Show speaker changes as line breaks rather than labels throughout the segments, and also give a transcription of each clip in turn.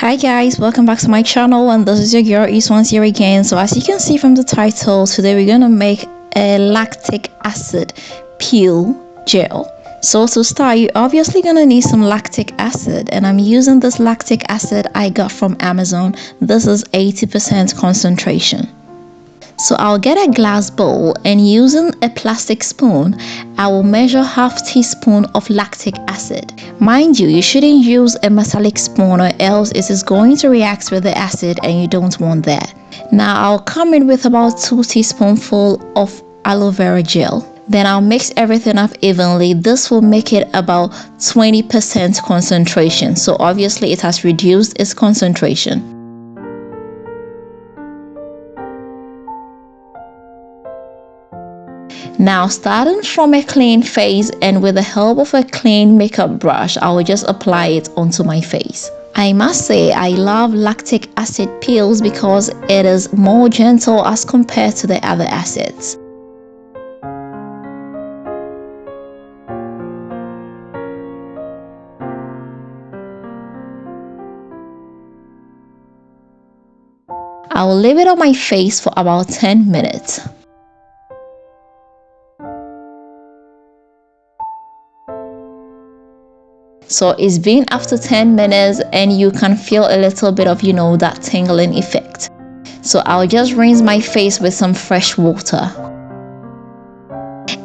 Hi guys, welcome back to my channel, and this is your girl Yves once here again. So as you can see from the title, today we're gonna make a lactic acid peel gel. So to start, you're obviously gonna need some lactic acid, and I'm using this lactic acid I got from Amazon. This is 80% concentration. So I'll get a glass bowl, and using a plastic spoon, I will measure half teaspoon of lactic acid. Mind you, you shouldn't use a metallic spoon or else it is going to react with the acid and you don't want that. Now I'll come in with about 2 teaspoonfuls of aloe vera gel. Then I'll mix everything up evenly. This will make it about 20% concentration. So obviously it has reduced its concentration. Now starting from a clean face and with the help of a clean makeup brush, I will just apply it onto my face. I must say I love lactic acid peels because it is more gentle as compared to the other acids. I will leave it on my face for about 10 minutes. So it's been after 10 minutes and you can feel a little bit of, that tingling effect. So I'll just rinse my face with some fresh water.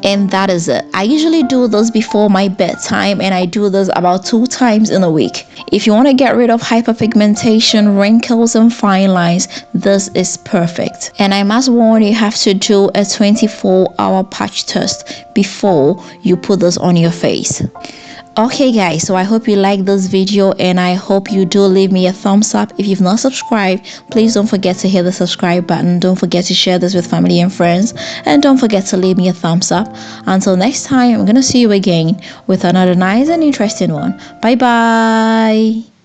And that is it. I usually do this before my bedtime, and I do this about 2 times in a week. If you want to get rid of hyperpigmentation, wrinkles and fine lines, this is perfect. And I must warn you, have to do a 24-hour patch test before you put this on your face. Okay guys, so I hope you like this video, and I hope you do leave me a thumbs up. If you've not subscribed, please don't forget to hit the subscribe button. Don't forget to share this with family and friends, and don't forget to leave me a thumbs up. Until next time, I'm gonna see you again with another nice and interesting one. Bye bye.